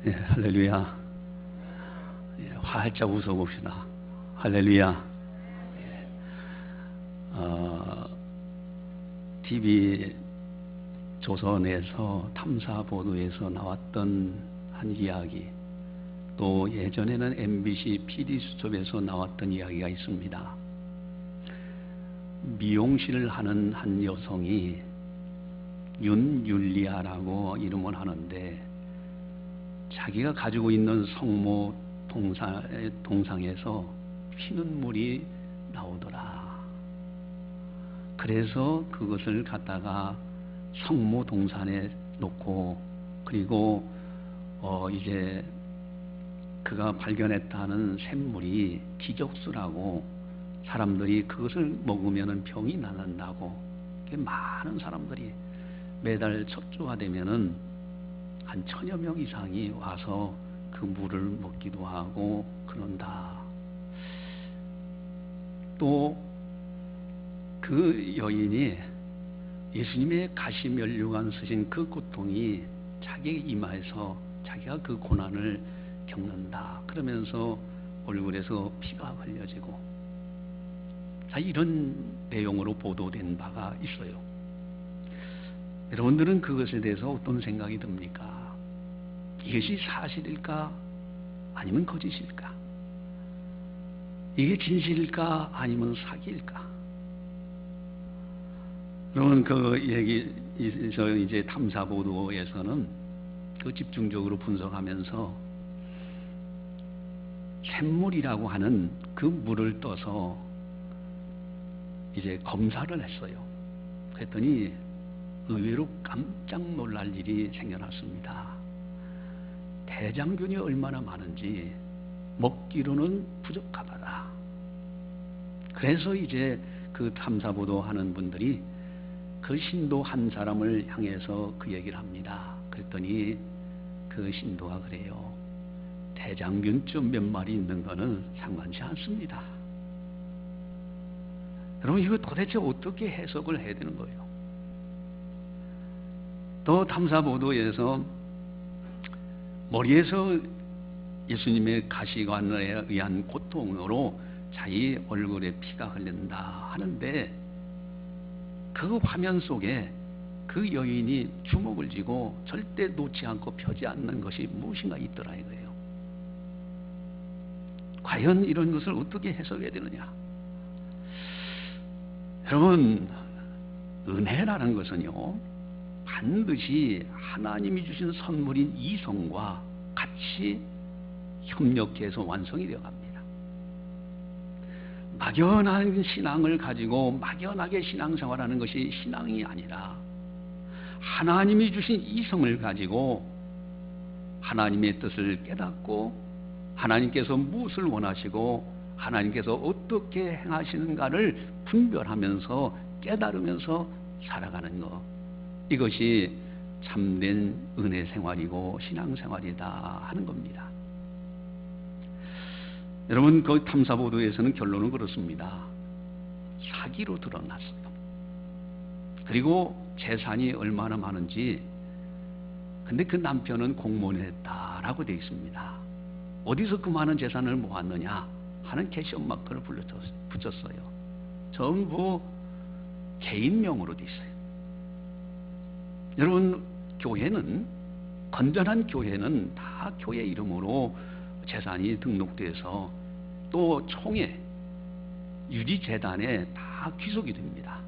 예, 할렐루야. 예, 활짝 웃어봅시다. 할렐루야. TV 조선에서 탐사 보도에서 나왔던 한 이야기, 또 예전에는 MBC PD수첩에서 나왔던 이야기가 있습니다. 미용실을 하는 한 여성이 윤율리아라고 이름을 하는데, 자기가 가지고 있는 성모 동상에서 피는 물이 나오더라. 그래서 그것을 갖다가 성모 동산에 놓고, 그리고 이제 그가 발견했다는 샘물이 기적수라고, 사람들이 그것을 먹으면 병이 낫는다고, 많은 사람들이 매달 첫 주가 되면은 한 1000여 명 이상이 와서 그 물을 먹기도 하고 그런다. 또 그 여인이 예수님의 가시면류관 쓰신 그 고통이 자기 이마에서 자기가 그 고난을 겪는다 그러면서 얼굴에서 피가 흘려지고, 자, 이런 내용으로 보도된 바가 있어요. 여러분들은 그것에 대해서 어떤 생각이 듭니까? 이것이 사실일까? 아니면 거짓일까? 이게 진실일까? 아니면 사기일까? 여러분, 그 얘기에서 이제 탐사 보도에서는 그 집중적으로 분석하면서 샘물이라고 하는 그 물을 떠서 이제 검사를 했어요. 그랬더니 의외로 깜짝 놀랄 일이 생겨났습니다. 대장균이 얼마나 많은지 먹기로는 부족하다. 그래서 이제 그 탐사보도 하는 분들이 그 신도 한 사람을 향해서 그 얘기를 합니다. 그랬더니 그 신도가 그래요. 대장균 몇 마리 있는 거는 상관치 않습니다. 여러분, 이거 도대체 어떻게 해석을 해야 되는 거예요? 또 탐사보도에서 머리에서 예수님의 가시관에 의한 고통으로 자기 얼굴에 피가 흘린다 하는데, 그 화면 속에 그 여인이 주먹을 쥐고 절대 놓지 않고 펴지 않는 것이 무엇인가 있더라 이거예요. 과연 이런 것을 어떻게 해석해야 되느냐? 여러분, 은혜라는 것은요, 반드시 하나님이 주신 선물인 이성과 같이 협력해서 완성이 되어 갑니다. 막연한 신앙을 가지고 막연하게 신앙생활하는 것이 신앙이 아니라, 하나님이 주신 이성을 가지고 하나님의 뜻을 깨닫고 하나님께서 무엇을 원하시고 하나님께서 어떻게 행하시는가를 분별하면서 깨달으면서 살아가는 것, 이것이 참된 은혜 생활이고 신앙 생활이다 하는 겁니다. 여러분, 그 탐사보도에서는 결론은 그렇습니다. 사기로 드러났어요. 그리고 재산이 얼마나 많은지, 근데 그 남편은 공무원을 했다라고 되어 있습니다. 어디서 그 많은 재산을 모았느냐 하는 캐시엄 마크를 붙였어요. 전부 개인명으로 되어 있어요. 여러분, 교회는, 건전한 교회는 다 교회 이름으로 재산이 등록돼서 또 총회, 유리재단에 다 귀속이 됩니다.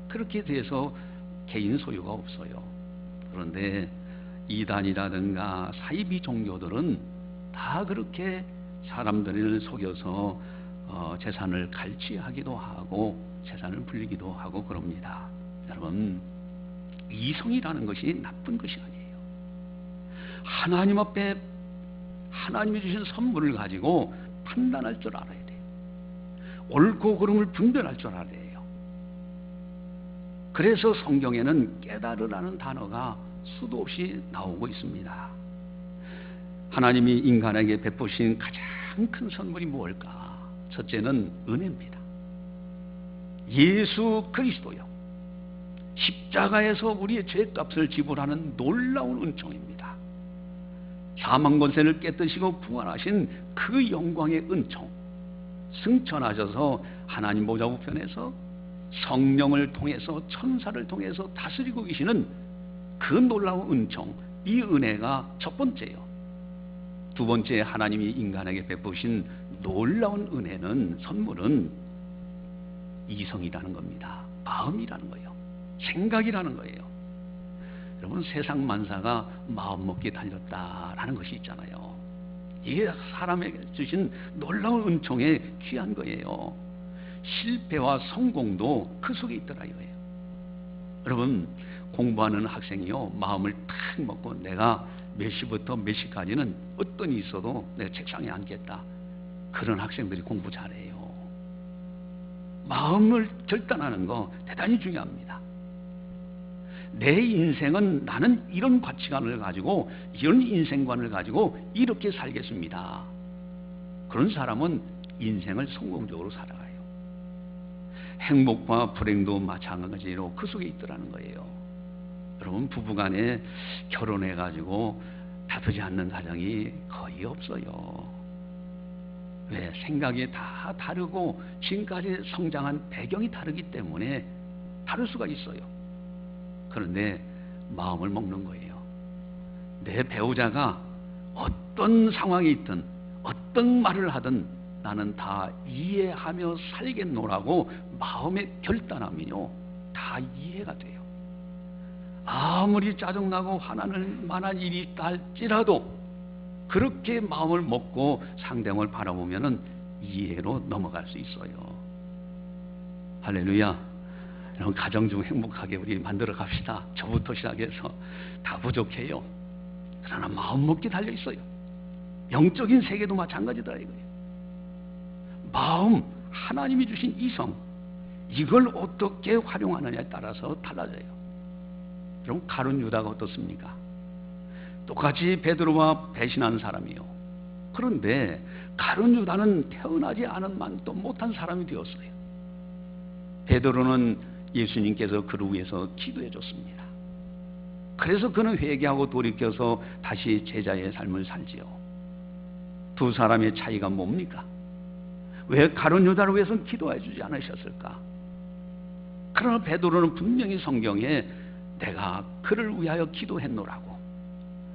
그렇게 돼서 개인 소유가 없어요. 그런데 이단이라든가 사이비 종교들은 다 그렇게 사람들을 속여서 재산을 갈취하기도 하고 재산을 불리기도 하고 그럽니다. 여러분, 이성이라는 것이 나쁜 것이 아니에요. 하나님 앞에 하나님이 주신 선물을 가지고 판단할 줄 알아야 돼요. 옳고 그름을 분별할 줄 알아야 돼요. 그래서 성경에는 깨달으라는 단어가 수도 없이 나오고 있습니다. 하나님이 인간에게 베푸신 가장 큰 선물이 무엇일까? 첫째는 은혜입니다. 예수 그리스도요, 십자가에서 우리의 죄값을 지불하는 놀라운 은총입니다. 사망 권세를 깨뜨시고 부활하신 그 영광의 은총, 승천하셔서 하나님 보좌 우편에서 성령을 통해서 천사를 통해서 다스리고 계시는 그 놀라운 은총, 이 은혜가 첫 번째요. 두 번째, 하나님이 인간에게 베푸신 놀라운 은혜는, 선물은 이성이라는 겁니다. 마음이라는 거예요. 생각이라는 거예요. 여러분, 세상 만사가 마음 먹기에 달렸다라는 것이 있잖아요. 이게 사람에게 주신 놀라운 은총의 귀한 거예요. 실패와 성공도 그 속에 있더라 이거예요. 여러분, 공부하는 학생이요, 마음을 탁 먹고 내가 몇 시부터 몇 시까지는 어떤 일이 있어도 내가 책상에 앉겠다, 그런 학생들이 공부 잘해요. 마음을 결단하는 거 대단히 중요합니다. 내 인생은 나는 이런 가치관을 가지고, 이런 인생관을 가지고 이렇게 살겠습니다. 그런 사람은 인생을 성공적으로 살아가요. 행복과 불행도 마찬가지로 그 속에 있더라는 거예요. 여러분, 부부간에 결혼해가지고 다투지 않는 가정이 거의 없어요. 왜? 생각이 다 다르고 지금까지 성장한 배경이 다르기 때문에 다를 수가 있어요. 그런데 마음을 먹는 거예요. 내 배우자가 어떤 상황이 있든 어떤 말을 하든 나는 다 이해하며 살겠노라고 마음에 결단하면요, 다 이해가 돼요. 아무리 짜증나고 화나는 만한 일이 있다 할지라도 그렇게 마음을 먹고 상대방을 바라보면은 이해로 넘어갈 수 있어요. 할렐루야. 여러분, 가정 중 행복하게 우리 만들어 갑시다. 저부터 시작해서. 다 부족해요. 그러나 마음 먹기 달려 있어요. 영적인 세계도 마찬가지다 이거예요. 마음, 하나님이 주신 이성, 이걸 어떻게 활용하느냐에 따라서 달라져요. 여러분, 가룟 유다가 어떻습니까? 똑같이 베드로와 배신한 사람이요. 그런데 가룟 유다는 태어나지 않은 만도 못한 사람이 되었어요. 베드로는 예수님께서 그를 위해서 기도해 줬습니다. 그래서 그는 회개하고 돌이켜서 다시 제자의 삶을 살지요. 두 사람의 차이가 뭡니까? 왜 가룟 유다를 위해서는 기도해 주지 않으셨을까? 그러나 베드로는 분명히 성경에 내가 그를 위하여 기도했노라고,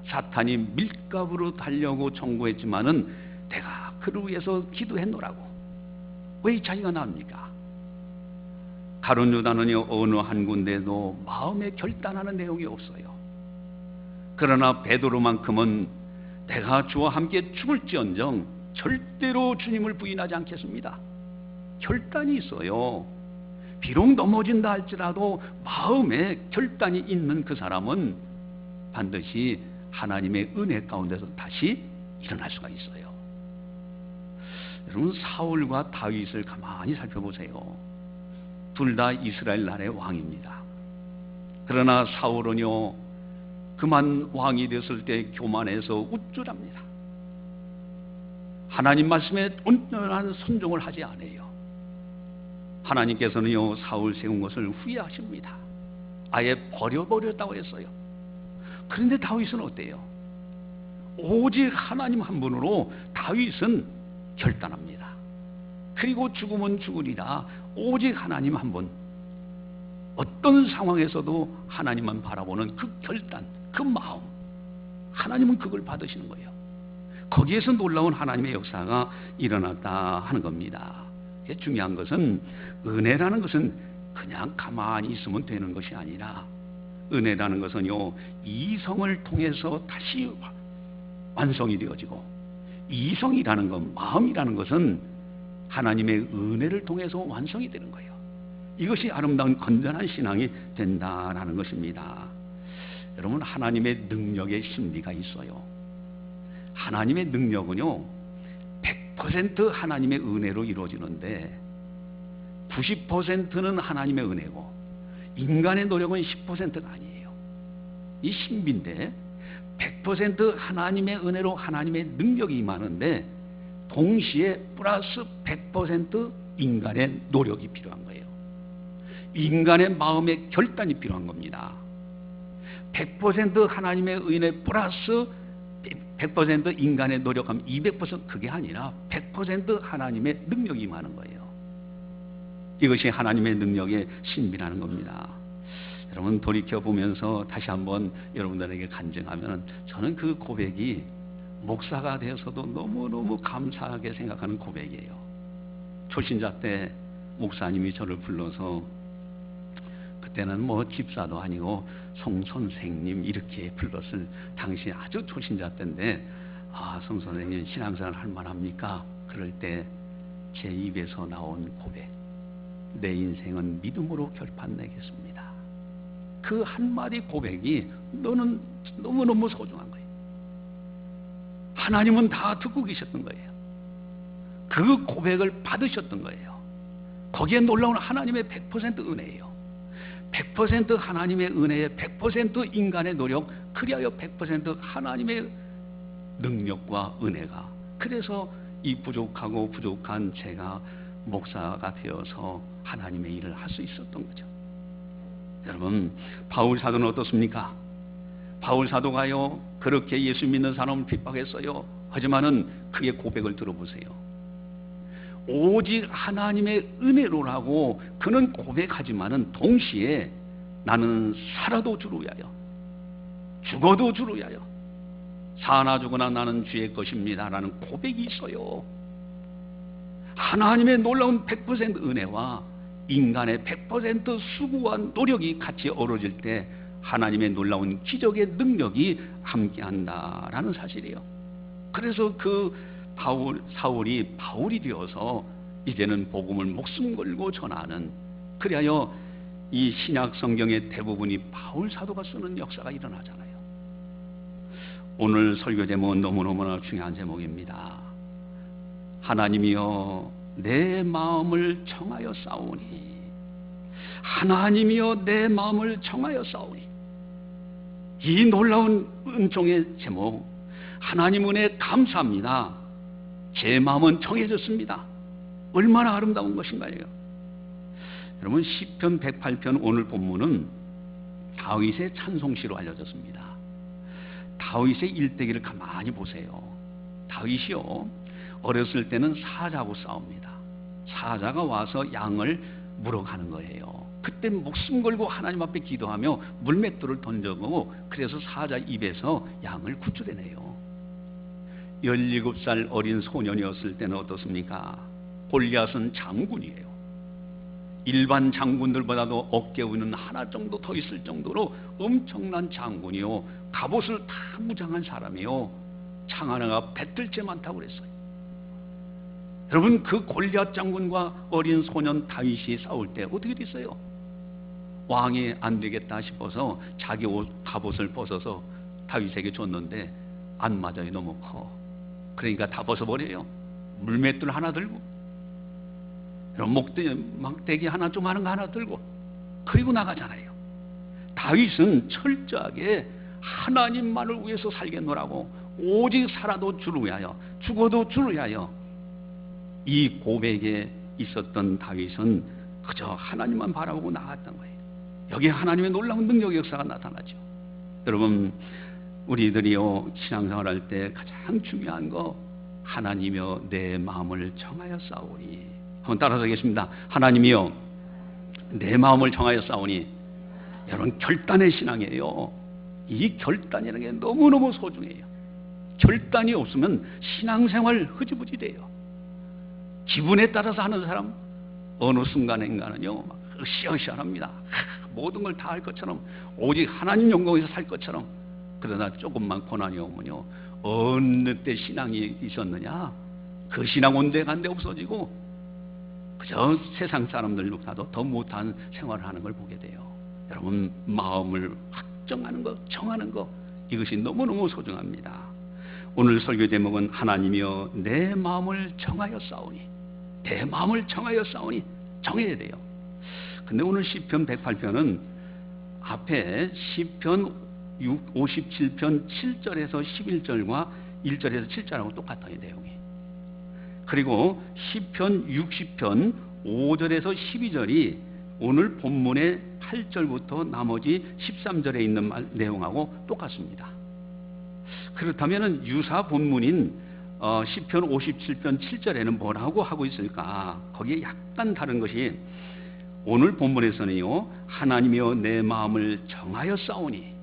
사탄이 밀가부로 달려고 청구했지만은 내가 그를 위해서 기도했노라고. 왜 이 차이가 납니까? 가룟 유다는요, 어느 한 군데도 마음에 결단하는 내용이 없어요. 그러나 베드로만큼은 내가 주와 함께 죽을지언정 절대로 주님을 부인하지 않겠습니다. 결단이 있어요. 비록 넘어진다 할지라도 마음에 결단이 있는 그 사람은 반드시 하나님의 은혜 가운데서 다시 일어날 수가 있어요. 여러분, 사울과 다윗을 가만히 살펴보세요. 둘 다 이스라엘 나라의 왕입니다. 그러나 사울은요, 그만 왕이 됐을 때 교만해서 우쭐합니다. 하나님 말씀에 온전한 순종을 하지 않아요. 하나님께서는요, 사울 세운 것을 후회하십니다. 아예 버려버렸다고 했어요. 그런데 다윗은 어때요? 오직 하나님 한 분으로 다윗은 결단합니다. 그리고 죽으면 죽으리라. 오직 하나님 한 분. 어떤 상황에서도 하나님만 바라보는 그 결단, 그 마음, 하나님은 그걸 받으시는 거예요. 거기에서 놀라운 하나님의 역사가 일어났다 하는 겁니다. 중요한 것은, 은혜라는 것은 그냥 가만히 있으면 되는 것이 아니라, 은혜라는 것은요, 이성을 통해서 다시 완성이 되어지고, 이성이라는 것, 마음이라는 것은 하나님의 은혜를 통해서 완성이 되는 거예요. 이것이 아름다운 건전한 신앙이 된다라는 것입니다. 여러분, 하나님의 능력의 심리가 있어요. 하나님의 능력은요, 100% 하나님의 은혜로 이루어지는데 90%는 하나님의 은혜고 인간의 노력은 10%가 아니에요. 이 신비인데 100% 하나님의 은혜로 하나님의 능력이 임하는데 동시에 플러스 100% 인간의 노력이 필요한 거예요. 인간의 마음의 결단이 필요한 겁니다. 100% 하나님의 은혜 플러스 100% 인간의 노력하면 200% 그게 아니라 100% 하나님의 능력이 임하는 거예요. 이것이 하나님의 능력의 신비라는 겁니다. 여러분 돌이켜보면서 다시 한번 여러분들에게 간증하면 저는 그 고백이 목사가 되어서도 너무너무 감사하게 생각하는 고백이에요. 초신자 때 목사님이 저를 불러서 그때는 뭐 집사도 아니고 송 선생님 이렇게 불렀을 당시 아주 초신자 때인데 송 선생님 신앙생활 할 만합니까? 그럴 때 제 입에서 나온 고백, 내 인생은 믿음으로 결판내겠습니다. 그 한마디 고백이 너는 너무너무 소중한 거예요. 하나님은 다 듣고 계셨던 거예요. 그 고백을 받으셨던 거예요. 거기에 놀라운 하나님의 100% 은혜예요. 100% 하나님의 은혜에 100% 인간의 노력, 그리하여 100% 하나님의 능력과 은혜가, 그래서 이 부족하고 부족한 제가 목사가 되어서 하나님의 일을 할 수 있었던 거죠. 여러분 바울 사도는 어떻습니까? 바울 사도가요 그렇게 예수 믿는 사람을 핍박했어요. 하지만은 그의 고백을 들어보세요. 오직 하나님의 은혜로라고 그는 고백하지만은 동시에 나는 살아도 주를 위하여 죽어도 주를 위하여 사나 죽으나 나는 주의 것입니다 라는 고백이 있어요. 하나님의 놀라운 100% 은혜와 인간의 100% 수고와 노력이 같이 어우러질 때 하나님의 놀라운 기적의 능력이 함께한다라는 사실이에요. 그래서 그 사울이 바울이 되어서 이제는 복음을 목숨 걸고 전하는, 그리하여 이 신약 성경의 대부분이 바울 사도가 쓰는 역사가 일어나잖아요. 오늘 설교 제목은 너무너무나 중요한 제목입니다. 하나님이여 내 마음을 청하여 싸우니, 하나님이여 내 마음을 청하여 싸우니. 이 놀라운 은총의 제목, 하나님 은혜 감사합니다. 제 마음은 정해졌습니다. 얼마나 아름다운 것인가요? 여러분 시편 108편 오늘 본문은 다윗의 찬송시로 알려졌습니다. 다윗의 일대기를 가만히 보세요. 다윗이요 어렸을 때는 사자하고 싸웁니다. 사자가 와서 양을 물어가는 거예요. 그때 목숨 걸고 하나님 앞에 기도하며 물맷돌을 던져보고 그래서 사자 입에서 양을 구출해내요. 17살 어린 소년이었을 때는 어떻습니까? 골리앗은 장군이에요. 일반 장군들보다도 어깨 위는 하나 정도 더 있을 정도로 엄청난 장군이요, 갑옷을 다 무장한 사람이요, 창 하나가 배틀째 많다고 그랬어요. 여러분 그 골리앗 장군과 어린 소년 다윗이 싸울 때 어떻게 됐어요? 왕이 안 되겠다 싶어서 자기 옷 갑옷을 벗어서 다윗에게 줬는데 안 맞아요. 너무 커. 그러니까 다 벗어버려요. 물맷돌 하나 들고, 막대기 하나 좀 하는 거 하나 들고 그리고 나가잖아요. 다윗은 철저하게 하나님만을 위해서 살겠노라고, 오직 살아도 주를 위하여 죽어도 주를 위하여, 이 고백에 있었던 다윗은 그저 하나님만 바라보고 나갔던 거예요. 여기에 하나님의 놀라운 능력의 역사가 나타나죠. 여러분 우리들이요 신앙생활할 때 가장 중요한 거, 하나님이여 내 마음을 정하여 싸우니. 한번 따라서 하겠습니다. 하나님이여 내 마음을 정하여 싸우니. 여러분 결단의 신앙이에요. 이 결단이라는 게 너무너무 소중해요. 결단이 없으면 신앙생활 흐지부지 돼요. 기분에 따라서 하는 사람 어느 순간인가는요 막 으쌰으쌰합니다. 모든 걸 다 할 것처럼, 오직 하나님 영광에서 살 것처럼. 그러나 조금만 고난이 오면요, 어느 때 신앙이 있었느냐, 그 신앙 온데간데 없어지고 그저 세상 사람들보다도 더 못한 생활을 하는 걸 보게 돼요. 여러분 마음을 확정하는 것, 정하는 것, 이것이 너무너무 소중합니다. 오늘 설교 제목은 하나님이여 내 마음을 정하여 싸우니. 내 마음을 정하여 싸우니. 정해야 돼요. 근데 오늘 시편 108편은 앞에 시편 57편 7절에서 11절과 1절에서 7절하고 똑같아요, 내용이. 그리고 시편 60편 5절에서 12절이 오늘 본문의 8절부터 나머지 13절에 있는 내용하고 똑같습니다. 그렇다면 유사 본문인 시편 57편 7절에는 뭐라고 하고 있을까? 거기에 약간 다른 것이 오늘 본문에서는요, 하나님이여 내 마음을 정하여 싸우니,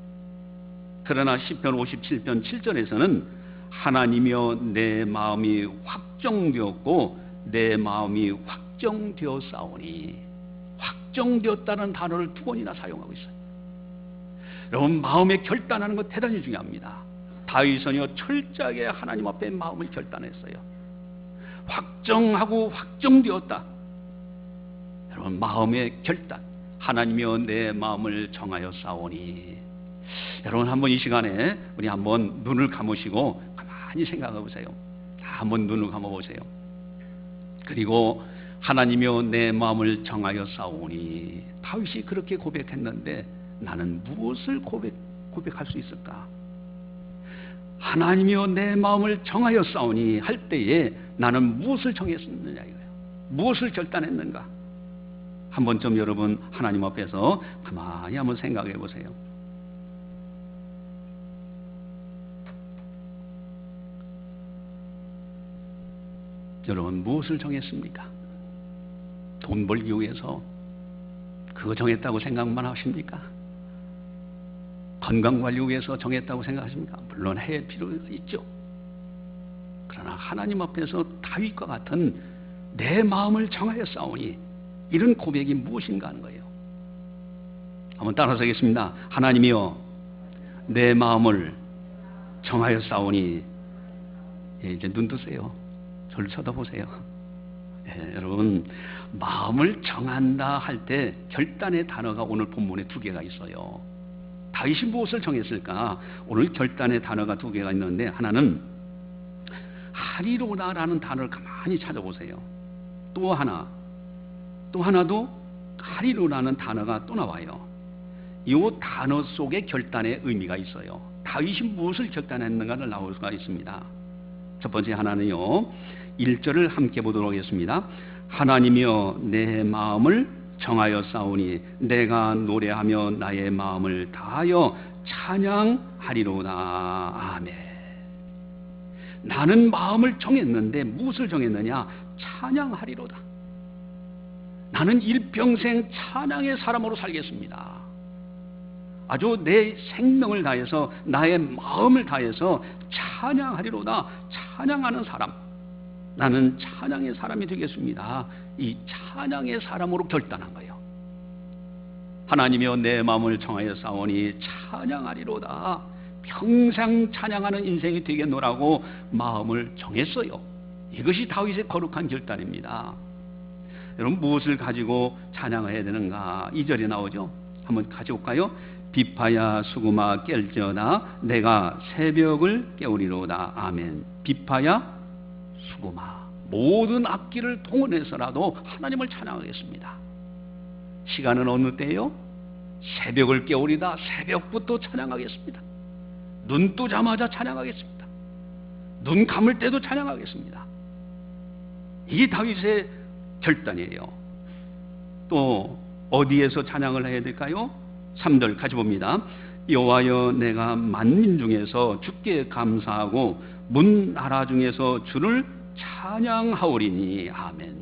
그러나 시편 57편 7절에서는 하나님이여 내 마음이 확정되었고 내 마음이 확정되어 싸우니, 확정되었다는 단어를 2번이나 사용하고 있어요. 여러분, 마음의 결단하는 것 대단히 중요합니다. 다윗은요 철저하게 하나님 앞에 마음을 결단했어요. 확정하고 확정되었다. 여러분, 마음의 결단, 하나님이여 내 마음을 정하여 싸우니. 여러분, 한번 이 시간에 우리 한번 눈을 감으시고 가만히 생각해 보세요. 한번 눈을 감아 보세요. 그리고 하나님이여 내 마음을 정하여 싸우니, 다윗이 그렇게 고백했는데 나는 무엇을 고백할 수 있을까? 하나님이여 내 마음을 정하여 싸우니 할 때에 나는 무엇을 정했느냐 이거예요. 무엇을 결단했는가? 한번 좀 여러분 하나님 앞에서 가만히 한번 생각해 보세요. 여러분, 무엇을 정했습니까? 돈 벌기 위해서 그거 정했다고 생각만 하십니까? 건강관리 위해서 정했다고 생각하십니까? 물론 해야 필요가 있죠. 그러나 하나님 앞에서 다윗과 같은 내 마음을 정하여 싸우니, 이런 고백이 무엇인가 하는 거예요. 한번 따라서 하겠습니다. 하나님이여 내 마음을 정하여 싸우니. 이제 눈 뜨세요. 저를 쳐다보세요. 여러분, 마음을 정한다 할 때 결단의 단어가 오늘 본문에 2개가 있어요. 다윗이 무엇을 정했을까? 오늘 결단의 단어가 2개가 있는데, 하나는 하리로다라는 단어를 가만히 찾아보세요. 또 하나도 하리로라는 단어가 또 나와요. 이 단어 속에 결단의 의미가 있어요. 다윗이 무엇을 결단했는가를 나올 수가 있습니다. 첫 번째 하나는요, 1절을 함께 보도록 하겠습니다. 하나님이여 내 마음을 정하여 싸우니 내가 노래하며 나의 마음을 다하여 찬양하리로다. 아멘. 나는 마음을 정했는데 무엇을 정했느냐? 찬양하리로다. 나는 일평생 찬양의 사람으로 살겠습니다. 아주 내 생명을 다해서 나의 마음을 다해서 찬양하리로다. 찬양하는 사람, 나는 찬양의 사람이 되겠습니다. 이 찬양의 사람으로 결단한 거예요. 하나님이여 내 마음을 정하여 싸우니 찬양하리로다. 평생 찬양하는 인생이 되겠노라고 마음을 정했어요. 이것이 다윗의 거룩한 결단입니다. 여러분, 무엇을 가지고 찬양을 해야 되는가? 2절에 나오죠. 한번 가져올까요? 비파야 수구마 깰지어다 내가 새벽을 깨우리로다. 아멘. 비파야 수구마, 모든 악기를 동원해서라도 하나님을 찬양하겠습니다. 시간은 어느 때예요? 새벽을 깨우리다. 새벽부터 찬양하겠습니다. 눈 뜨자마자 찬양하겠습니다. 눈 감을 때도 찬양하겠습니다. 이게 다윗의 결단이에요. 또 어디에서 찬양을 해야 될까요? 3절 같이 봅니다. 여호와여 내가 만민 중에서 주께 감사하고 문 나라 중에서 주를 찬양하오리니. 아멘.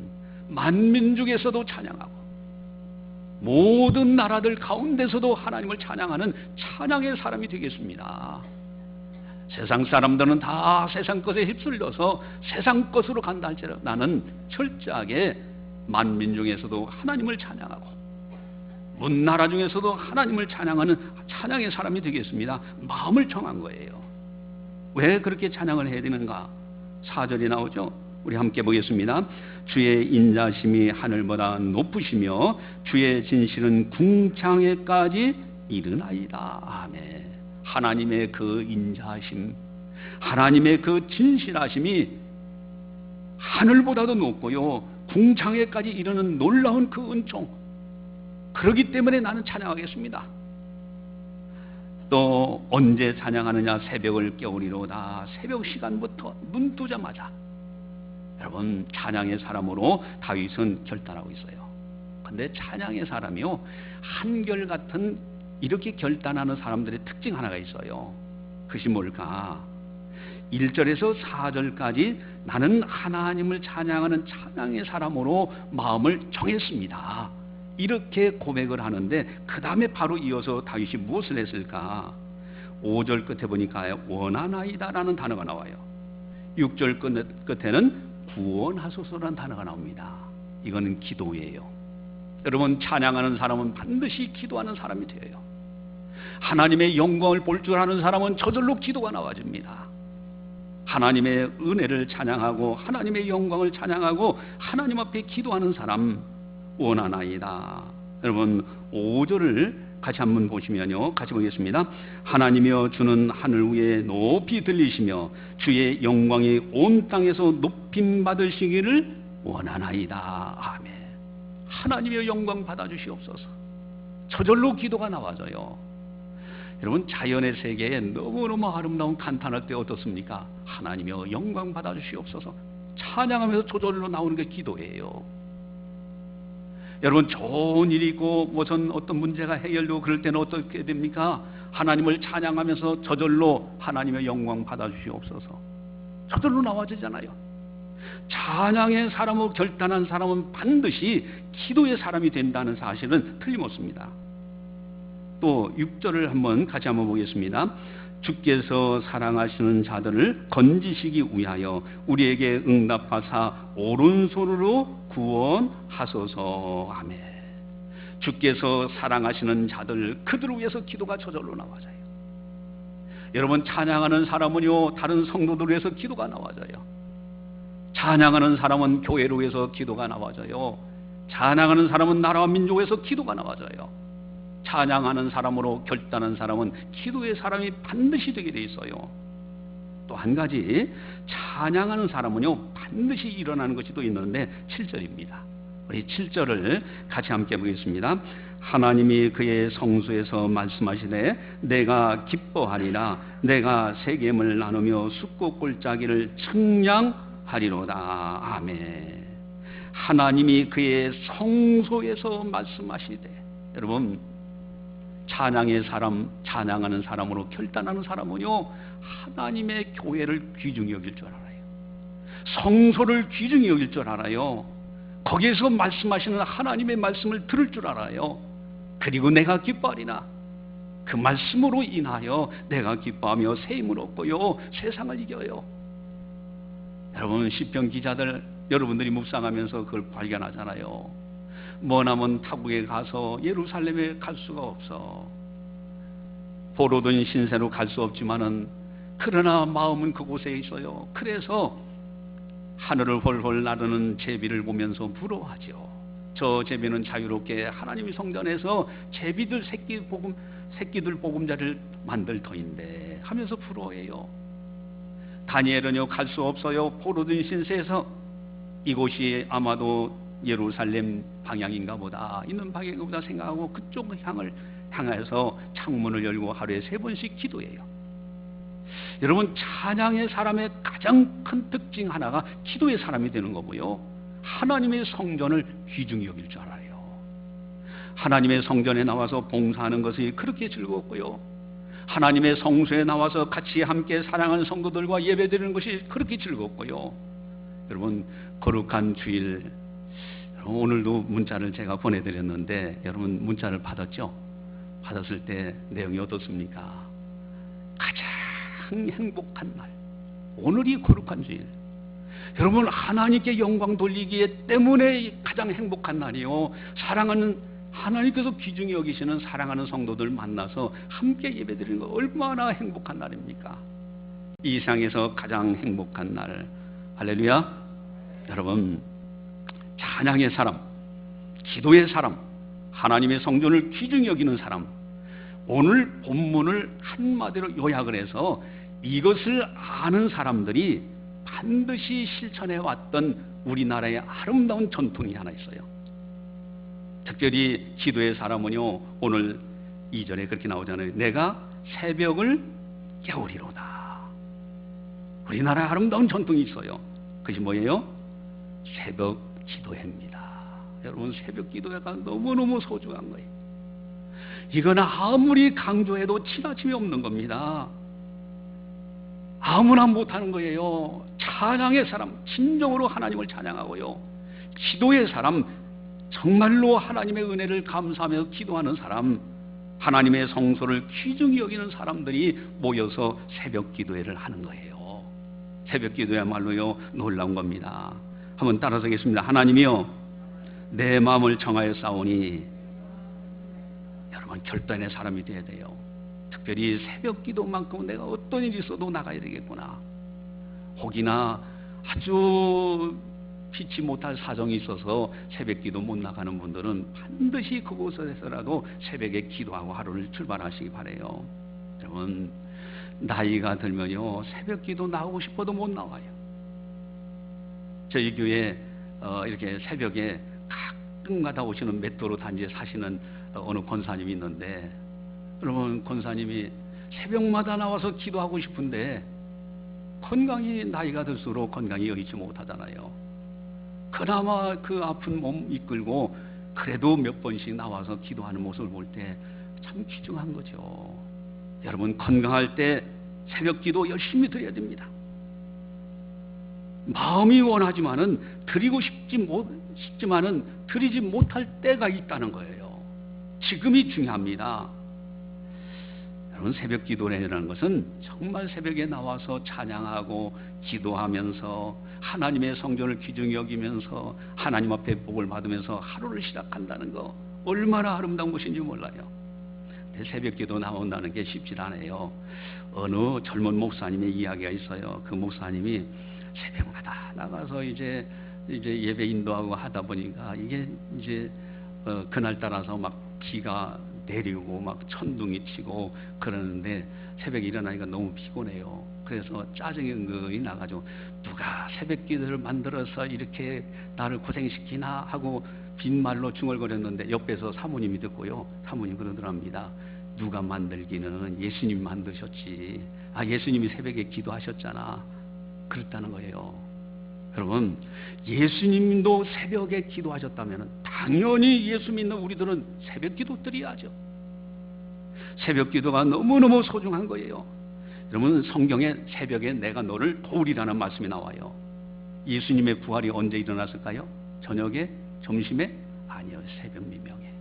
만민 중에서도 찬양하고 모든 나라들 가운데서도 하나님을 찬양하는 찬양의 사람이 되겠습니다. 세상 사람들은 다 세상 것에 휩쓸려서 세상 것으로 간다 할지라도 나는 철저하게 만민 중에서도 하나님을 찬양하고 문 나라 중에서도 하나님을 찬양하는 찬양의 사람이 되겠습니다. 마음을 정한 거예요. 왜 그렇게 찬양을 해야 되는가? 4절이 나오죠. 우리 함께 보겠습니다. 주의 인자심이 하늘보다 높으시며 주의 진실은 궁창에까지 이르나이다. 아멘. 하나님의 그 인자하심, 하나님의 그 진실하심이 하늘보다도 높고요, 궁창에까지 이르는 놀라운 그 은총, 그렇기 때문에 나는 찬양하겠습니다. 또 언제 찬양하느냐? 새벽을 깨우리로다. 새벽 시간부터 눈 뜨자마자. 여러분, 찬양의 사람으로 다윗은 결단하고 있어요. 근데 찬양의 사람이요, 한결같은 이렇게 결단하는 사람들의 특징 하나가 있어요. 그것이 뭘까? 1절에서 4절까지 나는 하나님을 찬양하는 찬양의 사람으로 마음을 정했습니다. 이렇게 고백을 하는데 그 다음에 바로 이어서 다윗이 무엇을 했을까? 5절 끝에 보니까 원하나이다라는 단어가 나와요. 6절 끝에는 구원하소서라는 단어가 나옵니다. 이거는 기도예요. 여러분, 찬양하는 사람은 반드시 기도하는 사람이 되어요. 하나님의 영광을 볼 줄 아는 사람은 저절로 기도가 나와집니다. 하나님의 은혜를 찬양하고 하나님의 영광을 찬양하고 하나님 앞에 기도하는 사람 원하나이다. 여러분, 5절을 같이 한번 보시면요, 같이 보겠습니다. 하나님이여 주는 하늘 위에 높이 들리시며 주의 영광이 온 땅에서 높임 받으시기를 원하나이다. 아멘. 하나님의 영광 받아주시옵소서. 저절로 기도가 나와져요. 여러분, 자연의 세계에 너무너무 아름다운 감탄할 때 어떻습니까? 하나님이여 영광 받아주시옵소서. 찬양하면서 저절로 나오는 게 기도예요. 여러분, 좋은 일이 있고 무슨 어떤 문제가 해결되고 그럴 때는 어떻게 됩니까? 하나님을 찬양하면서 저절로 하나님의 영광 받아주시옵소서. 저절로 나와지잖아요. 찬양의 사람으로 결단한 사람은 반드시 기도의 사람이 된다는 사실은 틀림없습니다. 또 6절을 같이 한번 보겠습니다. 주께서 사랑하시는 자들을 건지시기 위하여 우리에게 응답하사 오른손으로 구원하소서. 아멘. 주께서 사랑하시는 자들, 그들을 위해서 기도가 저절로 나와져요. 여러분, 찬양하는 사람은요, 다른 성도들을 위해서 기도가 나와져요. 찬양하는 사람은 교회를 위해서 기도가 나와져요. 찬양하는 사람은 나라와 민족을 위해서 기도가 나와져요. 찬양하는 사람으로 결단한 사람은 기도의 사람이 반드시 되게 돼 있어요. 또 한 가지, 찬양하는 사람은요 반드시 일어나는 것이 또 있는데 7절입니다. 우리 7절을 같이 함께 보겠습니다. 하나님이 그의 성소에서 말씀하시되 내가 기뻐하리라. 내가 세겜을 나누며 숫꽃 골짜기를 측량하리로다. 아멘. 하나님이 그의 성소에서 말씀하시되, 여러분, 찬양의 사람, 찬양하는 사람으로 결단하는 사람은요 하나님의 교회를 귀중히 여길 줄 알아요. 성소를 귀중히 여길 줄 알아요. 거기에서 말씀하시는 하나님의 말씀을 들을 줄 알아요. 그리고 내가 기뻐하리라. 그 말씀으로 인하여 내가 기뻐하며 새 힘을 얻고요 세상을 이겨요. 여러분, 시편 기자들, 여러분들이 묵상하면서 그걸 발견하잖아요. 머나먼 타국에 가서 예루살렘에 갈 수가 없어. 포로된 신세로 갈 수 없지만은 그러나 마음은 그곳에 있어요. 그래서 하늘을 홀홀 나르는 제비를 보면서 부러워하죠. 저 제비는 자유롭게 하나님의 성전에서 제비들 새끼들 보금자리를 만들 터인데 하면서 부러워해요. 다니엘은요 갈 수 없어요. 포로된 신세에서 이곳이 아마도 예루살렘 방향인가 보다, 있는 방향인가 보다 생각하고 그쪽 향해서 창문을 열고 하루에 3번씩 기도해요. 여러분, 찬양의 사람의 가장 큰 특징 하나가 기도의 사람이 되는 거고요, 하나님의 성전을 귀중히 여길 줄 알아요. 하나님의 성전에 나와서 봉사하는 것이 그렇게 즐겁고요, 하나님의 성소에 나와서 같이 함께 사랑하는 성도들과 예배드리는 것이 그렇게 즐겁고요. 여러분, 거룩한 주일, 오늘도 문자를 제가 보내드렸는데 여러분 문자를 받았죠? 받았을 때 내용이 어떻습니까? 가장 행복한 날, 오늘이 거룩한 주일. 여러분, 하나님께 영광 돌리기 때문에 가장 행복한 날이요, 사랑하는 하나님께서 귀중히 여기시는 사랑하는 성도들 만나서 함께 예배드리는 거 얼마나 행복한 날입니까? 이 세상에서 가장 행복한 날. 할렐루야. 여러분, 찬양의 사람, 기도의 사람, 하나님의 성전을 귀중히 여기는 사람, 오늘 본문을 한마디로 요약을 해서 이것을 아는 사람들이 반드시 실천해 왔던 우리나라의 아름다운 전통이 하나 있어요. 특별히 기도의 사람은요, 오늘 2절에 그렇게 나오잖아요. 내가 새벽을 깨우리로다. 우리나라의 아름다운 전통이 있어요. 그것이 뭐예요? 새벽 기도회입니다. 여러분, 새벽 기도회가 너무너무 소중한 거예요. 이건 아무리 강조해도 지나침이 없는 겁니다. 아무나 못하는 거예요. 찬양의 사람, 진정으로 하나님을 찬양하고요. 기도의 사람, 정말로 하나님의 은혜를 감사하며 기도하는 사람, 하나님의 성소를 귀중히 여기는 사람들이 모여서 새벽 기도회를 하는 거예요. 새벽 기도야말로요 놀라운 겁니다. 한번 따라서 하겠습니다. 하나님이여 내 마음을 정하여 싸우니, 여러분 결단의 사람이 되어야 돼요. 특별히 새벽 기도만큼은 내가 어떤 일이 있어도 나가야 되겠구나. 혹이나 아주 피치 못할 사정이 있어서 새벽 기도 못 나가는 분들은 반드시 그곳에서라도 새벽에 기도하고 하루를 출발하시기 바래요. 여러분 나이가 들면요 새벽 기도 나오고 싶어도 못 나와요. 저희 교회 이렇게 새벽에 가끔가다 오시는 맷도로 단지에 사시는 어느 권사님이 있는데, 여러분 권사님이 새벽마다 나와서 기도하고 싶은데 건강이 나이가 들수록 건강이 여의치 못하잖아요. 그나마 그 아픈 몸 이끌고 그래도 몇 번씩 나와서 기도하는 모습을 볼 때 참 귀중한 거죠. 여러분 건강할 때 새벽 기도 열심히 드려야 됩니다. 마음이 원하지만은 드리고 싶지만은 드리지 못할 때가 있다는 거예요. 지금이 중요합니다. 여러분 새벽 기도라는 것은 정말 새벽에 나와서 찬양하고 기도하면서 하나님의 성전을 귀중히 여기면서 하나님 앞에 복을 받으면서 하루를 시작한다는 거 얼마나 아름다운 것인지 몰라요. 근데 새벽 기도 나온다는 게 쉽지 않아요. 어느 젊은 목사님의 이야기가 있어요. 그 목사님이 새벽마다 나가서 이제 예배 인도하고 하다 보니까 이게 이제 그날 따라서 막 비가 내리고 막 천둥이 치고 그러는데 새벽에 일어나니까 너무 피곤해요. 그래서 짜증이 은근히 나가지고 누가 새벽 기도를 만들어서 이렇게 나를 고생시키나 하고 빈말로 중얼거렸는데 옆에서 사모님이 듣고요. 사모님 그러더랍니다. 누가 만들기는 예수님 만드셨지. 예수님이 새벽에 기도하셨잖아. 그랬다는 거예요. 여러분 예수님도 새벽에 기도하셨다면 당연히 예수 믿는 우리들은 새벽 기도 드려야죠. 새벽 기도가 너무너무 소중한 거예요. 여러분 성경에 새벽에 내가 너를 도우리라는 말씀이 나와요. 예수님의 부활이 언제 일어났을까요? 저녁에? 점심에? 아니요, 새벽 미명에.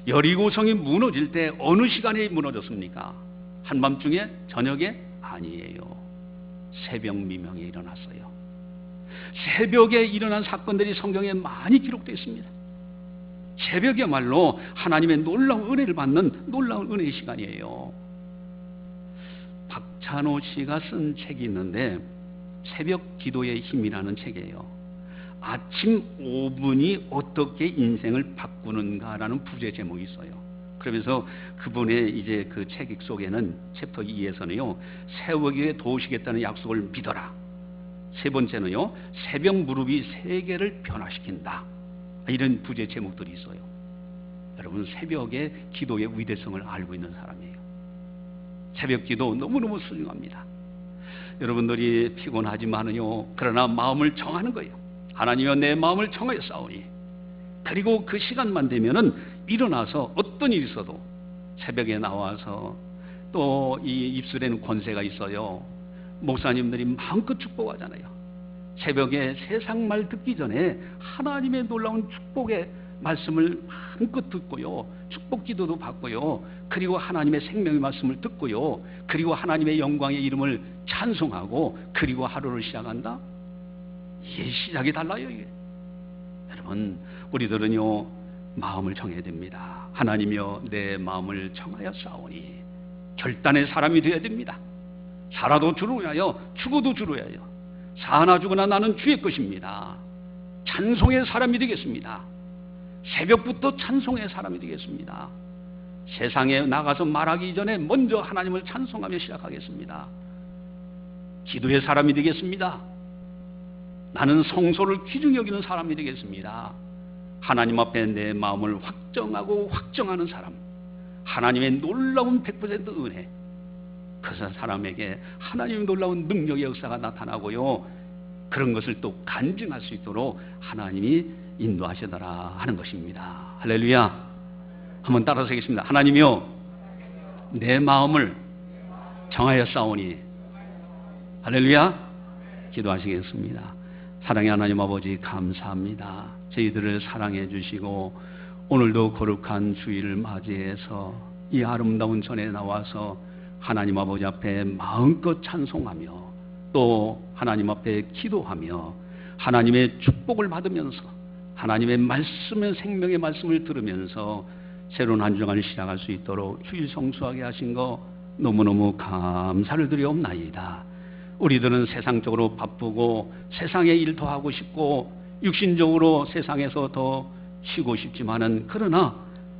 여리고성이 무너질 때 어느 시간에 무너졌습니까? 한밤중에? 저녁에? 아니에요. 새벽 미명에 일어났어요. 새벽에 일어난 사건들이 성경에 많이 기록되어 있습니다. 새벽이야말로 하나님의 놀라운 은혜를 받는 놀라운 은혜의 시간이에요. 박찬호 씨가 쓴 책이 있는데 새벽 기도의 힘이라는 책이에요. 아침 5분이 어떻게 인생을 바꾸는가라는 부제 제목이 있어요. 그러면서 그분의 이제 그 책 속에는 챕터 2에서는요 새벽에 도우시겠다는 약속을 믿어라. 세 번째는요 새벽 무릎이 세계를 변화시킨다. 이런 부제 제목들이 있어요. 여러분 새벽에 기도의 위대성을 알고 있는 사람이에요. 새벽 기도 너무너무 소중합니다. 여러분들이 피곤하지만은요 그러나 마음을 정하는 거예요. 하나님이여 내 마음을 정하여 싸우니, 그리고 그 시간만 되면은 일어나서 어떤 일이 있어도 새벽에 나와서 또 이 입술에는 권세가 있어요. 목사님들이 마음껏 축복하잖아요. 새벽에 세상 말 듣기 전에 하나님의 놀라운 축복의 말씀을 마음껏 듣고요. 축복 기도도 받고요. 그리고 하나님의 생명의 말씀을 듣고요. 그리고 하나님의 영광의 이름을 찬송하고 그리고 하루를 시작한다? 이게 시작이 달라요. 이게. 여러분 우리들은요 마음을 정해야 됩니다. 하나님이여 내 마음을 정하여 싸우니, 결단의 사람이 되어야 됩니다. 살아도 주를 위하여 죽어도 주를 위하여 사나 죽으나 나는 주의 것입니다. 찬송의 사람이 되겠습니다. 새벽부터 찬송의 사람이 되겠습니다. 세상에 나가서 말하기 이전에 먼저 하나님을 찬송하며 시작하겠습니다. 기도의 사람이 되겠습니다. 나는 성소를 귀중히 여기는 사람이 되겠습니다. 하나님 앞에 내 마음을 확정하고 확정하는 사람, 하나님의 놀라운 100% 은혜, 그 사람에게 하나님의 놀라운 능력의 역사가 나타나고요, 그런 것을 또 간증할 수 있도록 하나님이 인도하시더라 하는 것입니다. 할렐루야. 한번 따라서 하겠습니다. 하나님이여 내 마음을 정하였사오니. 할렐루야. 기도하시겠습니다. 사랑의 하나님 아버지, 감사합니다. 저희들을 사랑해 주시고 오늘도 거룩한 주일을 맞이해서 이 아름다운 전에 나와서 하나님 아버지 앞에 마음껏 찬송하며 또 하나님 앞에 기도하며 하나님의 축복을 받으면서 하나님의 말씀의 생명의 말씀을 들으면서 새로운 한 주간을 시작할 수 있도록 주일 성수하게 하신 거 너무너무 감사를 드리옵나이다. 우리들은 세상적으로 바쁘고 세상의 일 더 하고 싶고 육신적으로 세상에서 더 쉬고 싶지만은 그러나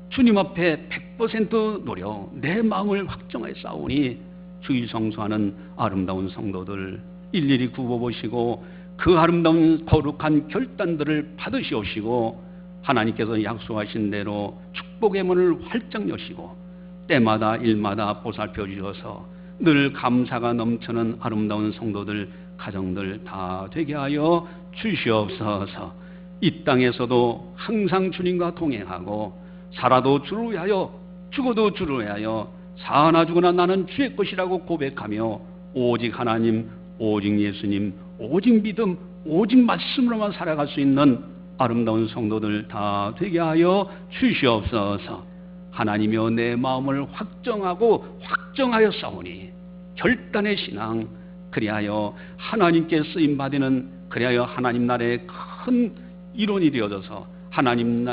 주님 앞에 100% 노력, 내 마음을 확정하여 싸우니 주일 성수하는 아름다운 성도들 일일이 굽어보시고 그 아름다운 거룩한 결단들을 받으시옵시고 하나님께서 약속하신 대로 축복의 문을 활짝 여시고 때마다 일마다 보살펴 주셔서 늘 감사가 넘치는 아름다운 성도들, 가정들 다 되게 하여 주시옵소서. 이 땅에서도 항상 주님과 동행하고 살아도 주를 위하여 죽어도 주를 위하여 사나 죽으나 나는 주의 것이라고 고백하며 오직 하나님, 오직 예수님, 오직 믿음, 오직 말씀으로만 살아갈 수 있는 아름다운 성도들 다 되게 하여 주시옵소서. 하나님이여 내 마음을 확정하고 확정하여 싸우니 결단의 신앙, 그리하여 하나님께 쓰임받는, 그리하여 하나님 나라의 큰 일원이 되어져서 하나님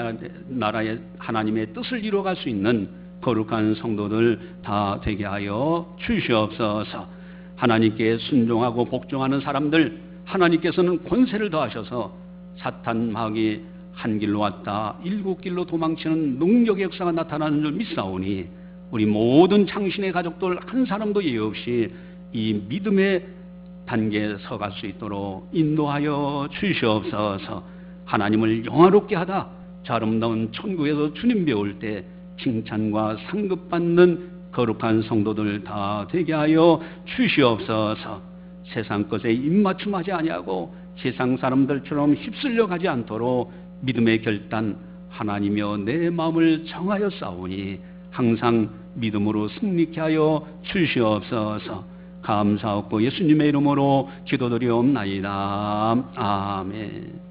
나라의 하나님의 뜻을 이루어갈 수 있는 거룩한 성도들 다 되게 하여 주시옵소서. 하나님께 순종하고 복종하는 사람들, 하나님께서는 권세를 더하셔서 사탄 마귀 한 길로 왔다 일곱 길로 도망치는 능력의 역사가 나타나는 줄 믿사오니 우리 모든 창신의 가족들 한 사람도 예외 없이 이 믿음의 단계에 서갈 수 있도록 인도하여 주시옵소서. 하나님을 영화롭게 하다 저 아름다운 천국에서 주님 배울 때 칭찬과 상급받는 거룩한 성도들 다 되게 하여 주시옵소서. 세상 것에 입맞춤하지 아니하고 세상 사람들처럼 휩쓸려 가지 않도록 믿음의 결단, 하나님이여 내 마음을 정하여 싸우니 항상 믿음으로 승리케 하여 주시옵소서. 감사하고 예수님의 이름으로 기도드리옵나이다. 아멘.